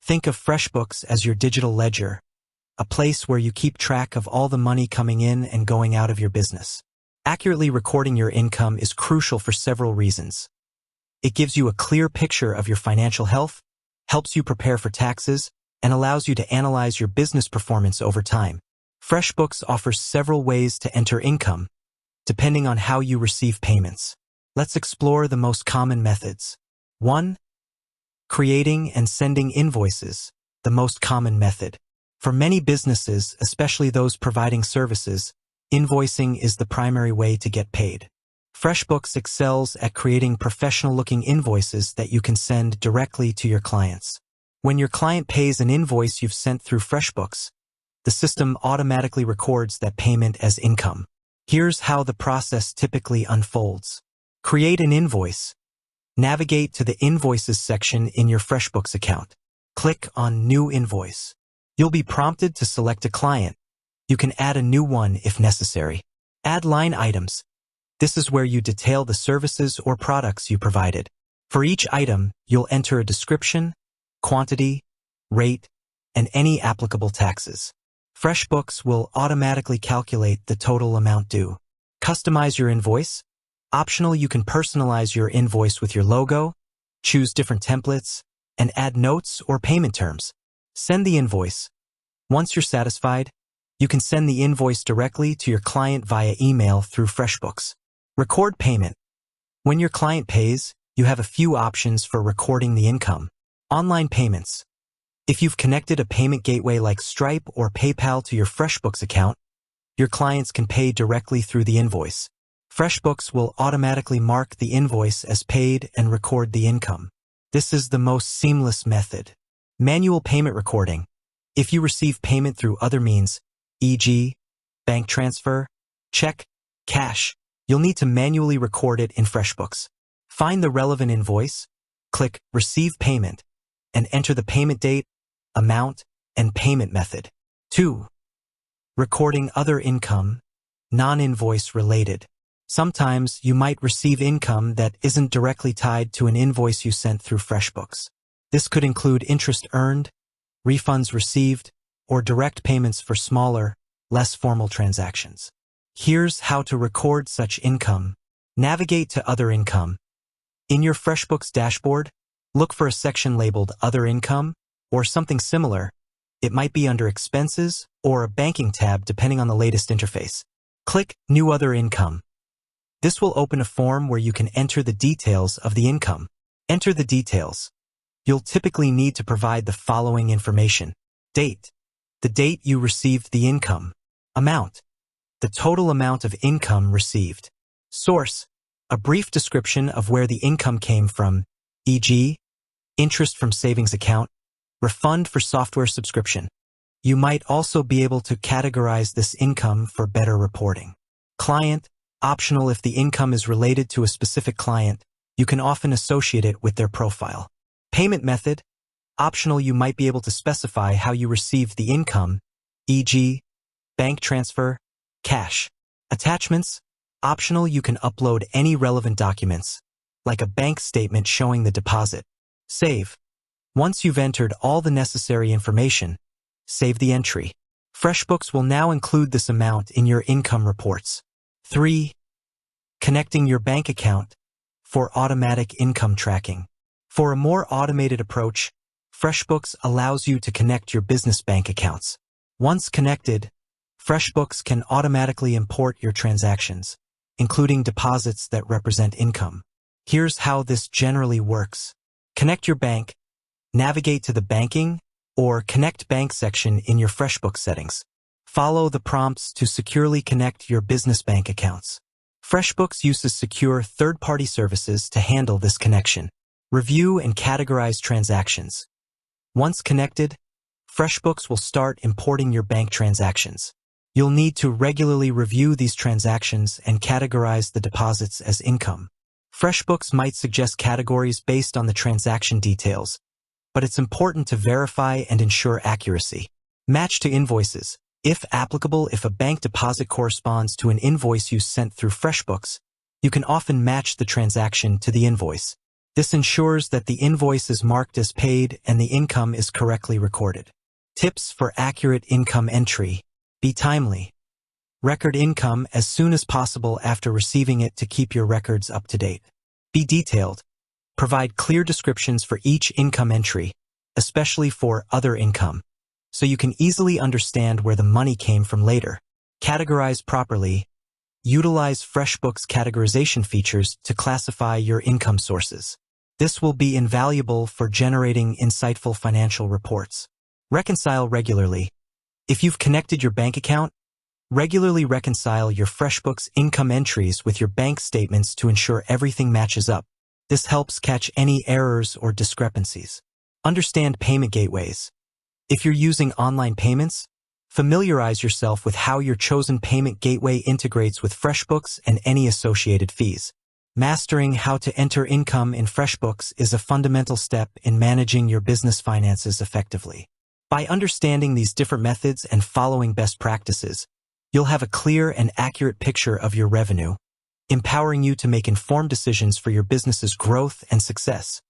Think of FreshBooks as your digital ledger, a place where you keep track of all the money coming in and going out of your business. Accurately recording your income is crucial for several reasons. It gives you a clear picture of your financial health, helps you prepare for taxes, and allows you to analyze your business performance over time. FreshBooks offers several ways to enter income, depending on how you receive payments. Let's explore the most common methods. 1. Creating and sending invoices, the most common method. For many businesses, especially those providing services, invoicing is the primary way to get paid. FreshBooks excels at creating professional-looking invoices that you can send directly to your clients. When your client pays an invoice you've sent through FreshBooks, the system automatically records that payment as income. Here's how the process typically unfolds. Create an invoice. Navigate to the Invoices section in your FreshBooks account. Click on New Invoice. You'll be prompted to select a client. You can add a new one if necessary. Add line items. This is where you detail the services or products you provided. For each item, you'll enter a description, quantity, rate, and any applicable taxes. FreshBooks will automatically calculate the total amount due. Customize your invoice. Optional, you can personalize your invoice with your logo, choose different templates, and add notes or payment terms. Send the invoice. Once you're satisfied, you can send the invoice directly to your client via email through FreshBooks. Record payment. When your client pays, you have a few options for recording the income. Online payments. If you've connected a payment gateway like Stripe or PayPal to your FreshBooks account, your clients can pay directly through the invoice. FreshBooks will automatically mark the invoice as paid and record the income. This is the most seamless method. Manual payment recording. If you receive payment through other means, e.g., bank transfer, check, cash, you'll need to manually record it in FreshBooks. Find the relevant invoice, click Receive Payment, and enter the payment date, amount, and payment method. 2. Recording other income, non-invoice related. Sometimes you might receive income that isn't directly tied to an invoice you sent through FreshBooks. This could include interest earned, refunds received, or direct payments for smaller, less formal transactions. Here's how to record such income. Navigate to Other Income. In your FreshBooks dashboard, look for a section labeled Other Income or something similar. It might be under Expenses or a banking tab depending on the latest interface. Click New Other Income. This will open a form where you can enter the details of the income. Enter the details. You'll typically need to provide the following information. Date. The date you received the income. Amount. The total amount of income received. Source. A brief description of where the income came from, e.g., interest from savings account, refund for software subscription. You might also be able to categorize this income for better reporting. Client. Optional, if the income is related to a specific client, you can often associate it with their profile. Payment method. Optional, you might be able to specify how you received the income, e.g., bank transfer, cash. Attachments. Optional, you can upload any relevant documents, like a bank statement showing the deposit. Save. Once you've entered all the necessary information, save the entry. FreshBooks will now include this amount in your income reports. 3. Connecting your bank account for automatic income tracking. For a more automated approach, FreshBooks allows you to connect your business bank accounts. Once connected, FreshBooks can automatically import your transactions, including deposits that represent income. Here's how this generally works. Connect your bank, navigate to the Banking or Connect Bank section in your FreshBooks settings. Follow the prompts to securely connect your business bank accounts. FreshBooks uses secure third-party services to handle this connection. Review and categorize transactions. Once connected, FreshBooks will start importing your bank transactions. You'll need to regularly review these transactions and categorize the deposits as income. FreshBooks might suggest categories based on the transaction details, but it's important to verify and ensure accuracy. Match to invoices. If applicable, if a bank deposit corresponds to an invoice you sent through FreshBooks, you can often match the transaction to the invoice. This ensures that the invoice is marked as paid and the income is correctly recorded. Tips for accurate income entry. Be timely. Record income as soon as possible after receiving it to keep your records up to date. Be detailed. Provide clear descriptions for each income entry, especially for other income, so you can easily understand where the money came from later. Categorize properly. Utilize FreshBooks categorization features to classify your income sources. This will be invaluable for generating insightful financial reports. Reconcile regularly. If you've connected your bank account, regularly reconcile your FreshBooks income entries with your bank statements to ensure everything matches up. This helps catch any errors or discrepancies. Understand payment gateways. If you're using online payments, familiarize yourself with how your chosen payment gateway integrates with FreshBooks and any associated fees. Mastering how to enter income in FreshBooks is a fundamental step in managing your business finances effectively. By understanding these different methods and following best practices, you'll have a clear and accurate picture of your revenue, empowering you to make informed decisions for your business's growth and success.